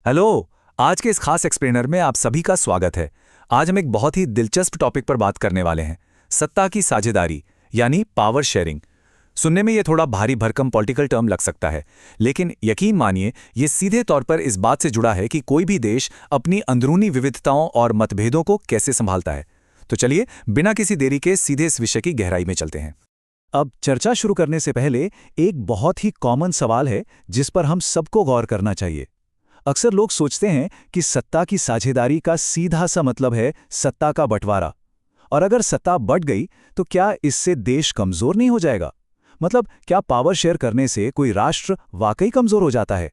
Hello. आज के इस खास एक्सप्लेनर में आप सभी का स्वागत है। आज हम एक बहुत ही दिलचस्प टॉपिक पर बात करने वाले हैं, सत्ता की साझेदारी यानी पावर शेयरिंग। सुनने में ये थोड़ा भारी भरकम पॉलिटिकल टर्म लग सकता है, लेकिन यकीन मानिए ये सीधे तौर पर इस बात से जुड़ा है कि कोई भी देश अपनी अंदरूनी विविधताओं और मतभेदों को कैसे संभालता है। तो चलिए बिना किसी देरी के सीधे इस विषय की गहराई में चलते हैं। अब चर्चा शुरू करने से पहले एक बहुत ही कॉमन सवाल है जिस पर हम सबको गौर करना चाहिए। अक्सर लोग सोचते हैं कि सत्ता की साझेदारी का सीधा सा मतलब है सत्ता का बंटवारा, और अगर सत्ता बंट गई तो क्या इससे देश कमजोर नहीं हो जाएगा? मतलब क्या पावर शेयर करने से कोई राष्ट्र वाकई कमजोर हो जाता है?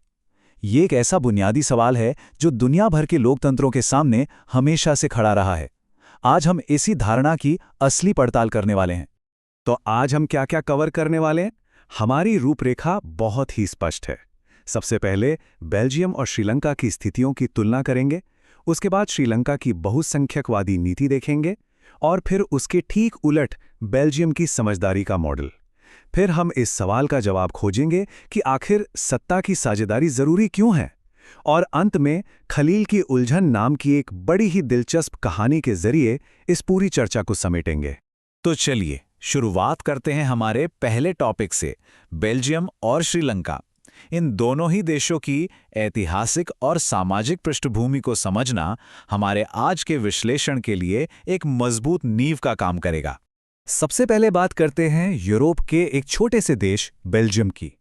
ये एक ऐसा बुनियादी सवाल है जो दुनिया भर के लोकतंत्रों के सामने हमेशा से खड़ा रहा है। आज हम इसी धारणा की असली पड़ताल करने वाले हैं। तो आज हम क्या क्या कवर करने वाले हैं? हमारी रूपरेखा बहुत ही स्पष्ट है। सबसे पहले बेल्जियम और श्रीलंका की स्थितियों की तुलना करेंगे, उसके बाद श्रीलंका की बहुसंख्यकवादी नीति देखेंगे और फिर उसके ठीक उलट बेल्जियम की समझदारी का मॉडल। फिर हम इस सवाल का जवाब खोजेंगे कि आखिर सत्ता की साझेदारी जरूरी क्यों है, और अंत में खलील की उलझन नाम की एक बड़ी ही दिलचस्प कहानी के जरिए इस पूरी चर्चा को समेटेंगे। तो चलिए शुरुआत करते हैं हमारे पहले टॉपिक से, बेल्जियम और श्रीलंका। इन दोनों ही देशों की ऐतिहासिक और सामाजिक पृष्ठभूमि को समझना हमारे आज के विश्लेषण के लिए एक मजबूत नींव का काम करेगा। सबसे पहले बात करते हैं यूरोप के एक छोटे से देश बेल्जियम की।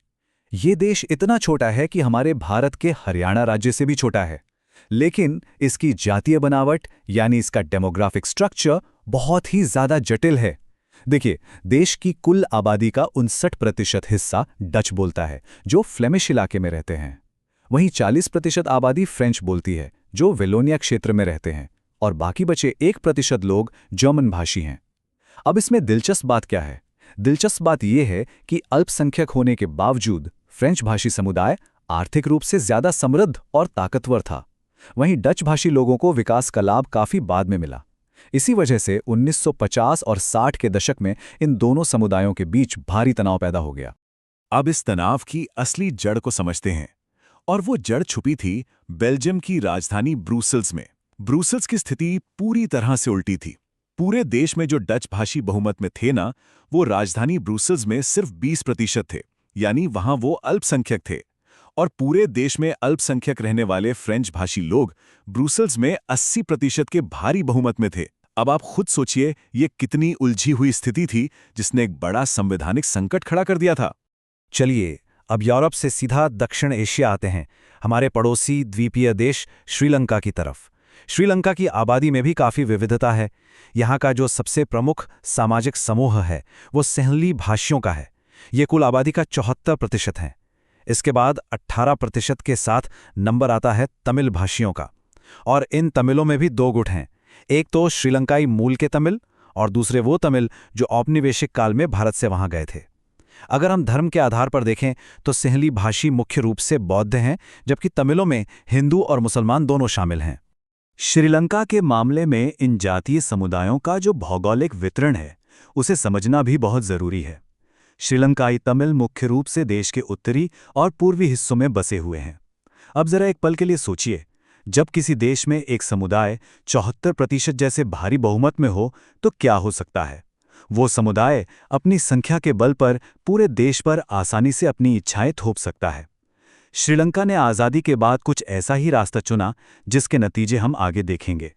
ये देश इतना छोटा है कि हमारे भारत के हरियाणा राज्य से भी छोटा है, लेकिन इसकी जातीय बनावट यानी इसका डेमोग्राफिक स्ट्रक्चर बहुत ही ज्यादा जटिल है। देखिए, देश की कुल आबादी का 59% हिस्सा डच बोलता है, जो फ्लेमिश इलाके में रहते हैं। वहीं 40% आबादी फ्रेंच बोलती है, जो वेलोनिया क्षेत्र में रहते हैं, और बाकी बचे 1% लोग जर्मन भाषी हैं। अब इसमें दिलचस्प बात क्या है? दिलचस्प बात यह है कि अल्पसंख्यक होने के बावजूद फ्रेंच भाषी समुदाय आर्थिक रूप से ज्यादा समृद्ध और ताकतवर था। वहीं डच भाषी लोगों को विकास का लाभ काफी बाद में मिला। इसी वजह से 1950 और 60 के दशक में इन दोनों समुदायों के बीच भारी तनाव पैदा हो गया। अब इस तनाव की असली जड़ को समझते हैं, और वो जड़ छुपी थी बेल्जियम की राजधानी ब्रुसेल्स में। ब्रुसेल्स की स्थिति पूरी तरह से उल्टी थी। पूरे देश में जो डच भाषी बहुमत में थे ना, वो राजधानी ब्रुसेल्स में सिर्फ 20% थे, यानी वहां वो अल्पसंख्यक थे। और पूरे देश में अल्पसंख्यक रहने वाले फ्रेंच भाषी लोग ब्रुसेल्स में 80% के भारी बहुमत में थे। अब आप खुद सोचिए, ये कितनी उलझी हुई स्थिति थी जिसने एक बड़ा संवैधानिक संकट खड़ा कर दिया था। चलिए अब यूरोप से सीधा दक्षिण एशिया आते हैं, हमारे पड़ोसी द्वीपीय देश श्रीलंका की तरफ। श्रीलंका की आबादी में भी काफ़ी विविधता है। यहाँ का जो सबसे प्रमुख सामाजिक समूह है वो सिंहली भाषियों का है। ये कुल आबादी का 74% है। इसके बाद 18% के साथ नंबर आता है तमिल भाषियों का, और इन तमिलों में भी दो गुट हैं। एक तो श्रीलंकाई मूल के तमिल, और दूसरे वो तमिल जो औपनिवेशिक काल में भारत से वहां गए थे। अगर हम धर्म के आधार पर देखें तो सिंहली भाषी मुख्य रूप से बौद्ध हैं, जबकि तमिलों में हिंदू और मुसलमान दोनों शामिल हैं। श्रीलंका के मामले में इन जातीय समुदायों का जो भौगोलिक वितरण है उसे समझना भी बहुत जरूरी है। श्रीलंकाई तमिल मुख्य रूप से देश के उत्तरी और पूर्वी हिस्सों में बसे हुए हैं। अब जरा एक पल के लिए सोचिए, जब किसी देश में एक समुदाय 74% जैसे भारी बहुमत में हो तो क्या हो सकता है? वो समुदाय अपनी संख्या के बल पर पूरे देश पर आसानी से अपनी इच्छाएं थोप सकता है। श्रीलंका ने आज़ादी के बाद कुछ ऐसा ही रास्ता चुना, जिसके नतीजे हम आगे देखेंगे।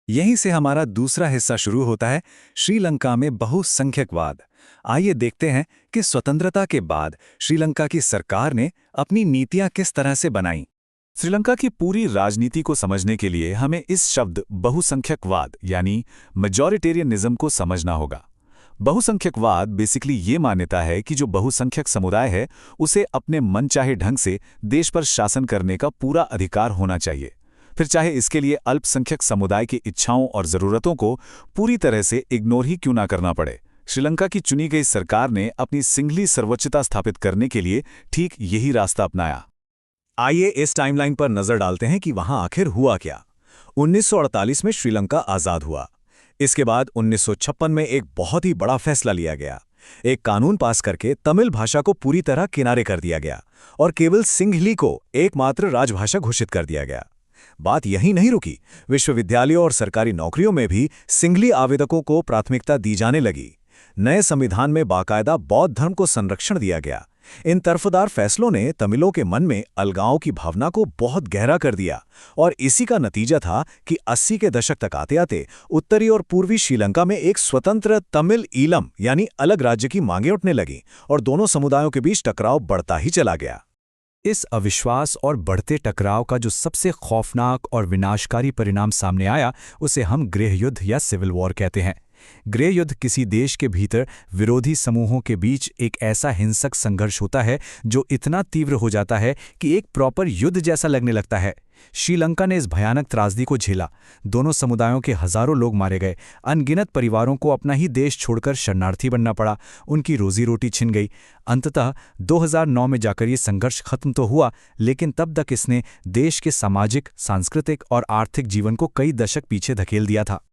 यहीं से हमारा दूसरा हिस्सा शुरू होता है, श्रीलंका में बहुसंख्यकवाद। आइए देखते हैं कि स्वतंत्रता के बाद श्रीलंका की सरकार ने अपनी नीतियां किस तरह से बनाईं। श्रीलंका की पूरी राजनीति को समझने के लिए हमें इस शब्द बहुसंख्यकवाद यानी मेजॉरिटेरियनिज्म को समझना होगा। बहुसंख्यकवाद बेसिकली ये मान्यता है कि जो बहुसंख्यक समुदाय है उसे अपने मनचाहे ढंग से देश पर शासन करने का पूरा अधिकार होना चाहिए, फिर चाहे इसके लिए अल्पसंख्यक समुदाय की इच्छाओं और ज़रूरतों को पूरी तरह से इग्नोर ही क्यों ना करना पड़े। श्रीलंका की चुनी गई सरकार ने अपनी सिंहली सर्वोच्चता स्थापित करने के लिए ठीक यही रास्ता अपनाया। आइए इस टाइमलाइन पर नजर डालते हैं कि वहां आखिर हुआ क्या। 1948 में श्रीलंका आज़ाद हुआ। इसके बाद 1956 में एक बहुत ही बड़ा फैसला लिया गया। एक कानून पास करके तमिल भाषा को पूरी तरह किनारे कर दिया गया और केवल सिंहली को एकमात्र राजभाषा घोषित कर दिया गया। बात यहीं नहीं रुकी, विश्वविद्यालयों और सरकारी नौकरियों में भी सिंहली आवेदकों को प्राथमिकता दी जाने लगी। नए संविधान में बाकायदा बौद्ध धर्म को संरक्षण दिया गया। इन तरफदार फैसलों ने तमिलों के मन में अलगाव की भावना को बहुत गहरा कर दिया और इसी का नतीजा था कि 80 के दशक तक आते आते उत्तरी और पूर्वी श्रीलंका में एक स्वतंत्र तमिल ईलम यानी अलग राज्य की मांगें उठने लगीं और दोनों समुदायों के बीच टकराव बढ़ता ही चला गया। इस अविश्वास और बढ़ते टकराव का जो सबसे खौफनाक और विनाशकारी परिणाम सामने आया उसे हम गृहयुद्ध या सिविल वॉर कहते हैं। गृहयुद्ध किसी देश के भीतर विरोधी समूहों के बीच एक ऐसा हिंसक संघर्ष होता है जो इतना तीव्र हो जाता है कि एक प्रॉपर युद्ध जैसा लगने लगता है। श्रीलंका ने इस भयानक त्रासदी को झेला। दोनों समुदायों के हजारों लोग मारे गए, अनगिनत परिवारों को अपना ही देश छोड़कर शरणार्थी बनना पड़ा, उनकी रोजी रोटी छिन गई। अंततः 2009 में जाकर ये संघर्ष खत्म तो हुआ, लेकिन तब तक इसने देश के सामाजिक, सांस्कृतिक और आर्थिक जीवन को कई दशक पीछे धकेल दिया था।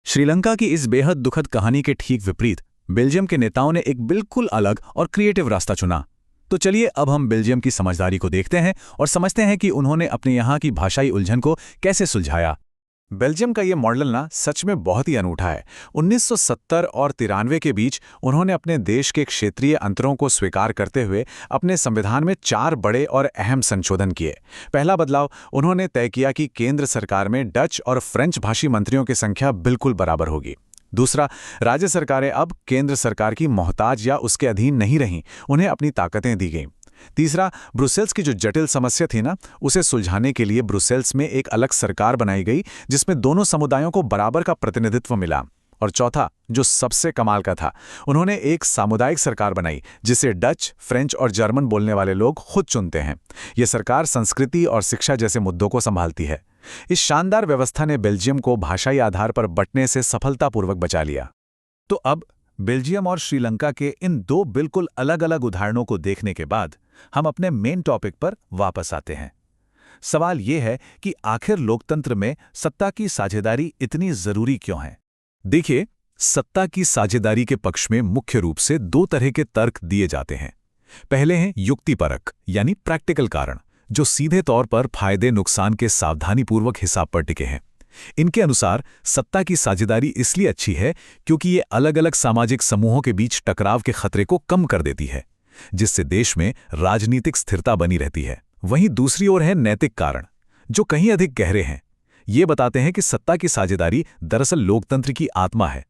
श्रीलंका की इस बेहद दुखद कहानी के ठीक विपरीत बेल्जियम के नेताओं ने एक बिल्कुल अलग और क्रिएटिव रास्ता चुना। तो चलिए अब हम बेल्जियम की समझदारी को देखते हैं और समझते हैं कि उन्होंने अपने यहाँ की भाषाई उलझन को कैसे सुलझाया। बेल्जियम का ये मॉडल ना सच में बहुत ही अनूठा है। 1970 और 93 के बीच उन्होंने अपने देश के क्षेत्रीय अंतरों को स्वीकार करते हुए अपने संविधान में 4 बड़े और अहम संशोधन किए। पहला बदलाव, उन्होंने तय किया कि केंद्र सरकार में डच और फ्रेंच भाषी मंत्रियों की संख्या बिल्कुल बराबर होगी। दूसरा, राज्य सरकारें अब केंद्र सरकार की मोहताज या उसके अधीन नहीं रहीं, उन्हें अपनी ताकतें दी गईं। तीसरा, ब्रुसेल्स की जो जटिल समस्या थी ना, उसे सुलझाने के लिए ब्रुसेल्स में एक अलग सरकार बनाई गई जिसमें दोनों समुदायों को बराबर का प्रतिनिधित्व मिला। और चौथा, जो सबसे कमाल का था, उन्होंने एक सामुदायिक सरकार बनाई जिसे डच, फ्रेंच और जर्मन बोलने वाले लोग खुद चुनते हैं। यह सरकार संस्कृति और शिक्षा जैसे मुद्दों को संभालती है। इस शानदार व्यवस्था ने बेल्जियम को भाषाई आधार पर बंटने से सफलतापूर्वक बचा लिया। तो अब बेल्जियम और श्रीलंका के इन 2 बिल्कुल अलग अलग उदाहरणों को देखने के बाद हम अपने मेन टॉपिक पर वापस आते हैं। सवाल यह है कि आखिर लोकतंत्र में सत्ता की साझेदारी इतनी जरूरी क्यों है? देखिए, सत्ता की साझेदारी के पक्ष में मुख्य रूप से 2 तरह के तर्क दिए जाते हैं। पहले हैं युक्तिपरक यानी प्रैक्टिकल कारण, जो सीधे तौर पर फायदे नुकसान के सावधानीपूर्वक हिसाब पर टिके हैं। इनके अनुसार सत्ता की साझेदारी इसलिए अच्छी है क्योंकि ये अलग अलग सामाजिक समूहों के बीच टकराव के खतरे को कम कर देती है, जिससे देश में राजनीतिक स्थिरता बनी रहती है। वहीं दूसरी ओर है नैतिक कारण, जो कहीं अधिक गहरे हैं। ये बताते हैं कि सत्ता की साझेदारी दरअसल लोकतंत्र की आत्मा है।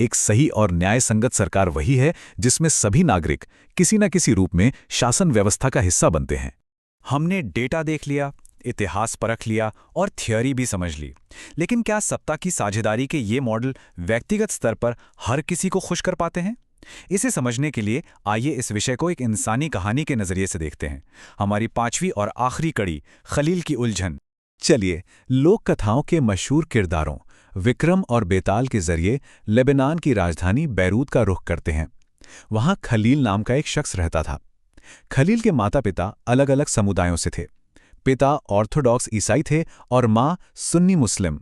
एक सही और न्याय संगत सरकार वही है जिसमें सभी नागरिक किसी न किसी रूप में शासन व्यवस्था का हिस्सा बनते हैं। हमने डेटा देख लिया, इतिहास परख लिया और थ्योरी भी समझ ली, लेकिन क्या सत्ता की साझेदारी के ये मॉडल व्यक्तिगत स्तर पर हर किसी को खुश कर पाते हैं? इसे समझने के लिए आइए इस विषय को एक इंसानी कहानी के नजरिए से देखते हैं। हमारी 5वीं और आखिरी कड़ी, खलील की उलझन। चलिए, लोक कथाओं के मशहूर किरदारों विक्रम और बेताल के जरिए लेबनान की राजधानी बैरूत का रुख करते हैं। वहां खलील नाम का एक शख्स रहता था। खलील के माता पिता अलग अलग समुदायों से थे। पिता ऑर्थोडॉक्स ईसाई थे और मां सुन्नी मुस्लिम।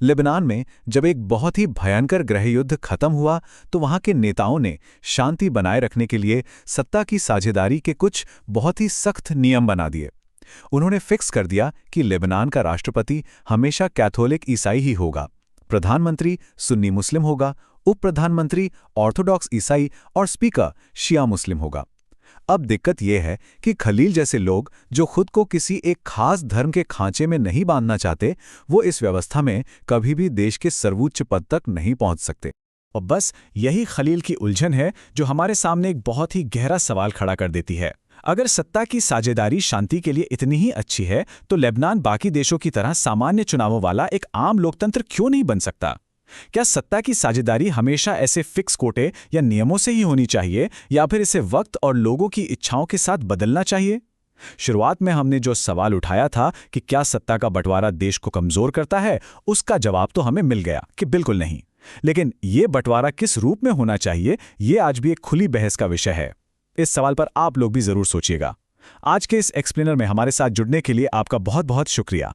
लेबनान में जब एक बहुत ही भयंकर गृहयुद्ध खत्म हुआ तो वहां के नेताओं ने शांति बनाए रखने के लिए सत्ता की साझेदारी के कुछ बहुत ही सख्त नियम बना दिए। उन्होंने फिक्स कर दिया कि लेबनान का राष्ट्रपति हमेशा कैथोलिक ईसाई ही होगा, प्रधानमंत्री सुन्नी मुस्लिम होगा, उप प्रधानमंत्री ऑर्थोडॉक्स ईसाई और स्पीकर शिया मुस्लिम होगा। अब दिक्कत यह है कि खलील जैसे लोग जो खुद को किसी एक खास धर्म के खांचे में नहीं बांधना चाहते, वो इस व्यवस्था में कभी भी देश के सर्वोच्च पद तक नहीं पहुंच सकते। और बस यही खलील की उलझन है जो हमारे सामने एक बहुत ही गहरा सवाल खड़ा कर देती है। अगर सत्ता की साझेदारी शांति के लिए इतनी ही अच्छी है तो लेबनान बाकी देशों की तरह सामान्य चुनावों वाला एक आम लोकतंत्र क्यों नहीं बन सकता? क्या सत्ता की साझेदारी हमेशा ऐसे फिक्स कोटे या नियमों से ही होनी चाहिए या फिर इसे वक्त और लोगों की इच्छाओं के साथ बदलना चाहिए? शुरुआत में हमने जो सवाल उठाया था कि क्या सत्ता का बंटवारा देश को कमजोर करता है, उसका जवाब तो हमें मिल गया कि बिल्कुल नहीं। लेकिन ये बंटवारा किस रूप में होना चाहिए, ये आज भी एक खुली बहस का विषय है। इस सवाल पर आप लोग भी जरूर सोचिएगा। आज के इस एक्सप्लेनर में हमारे साथ जुड़ने के लिए आपका बहुत बहुत शुक्रिया।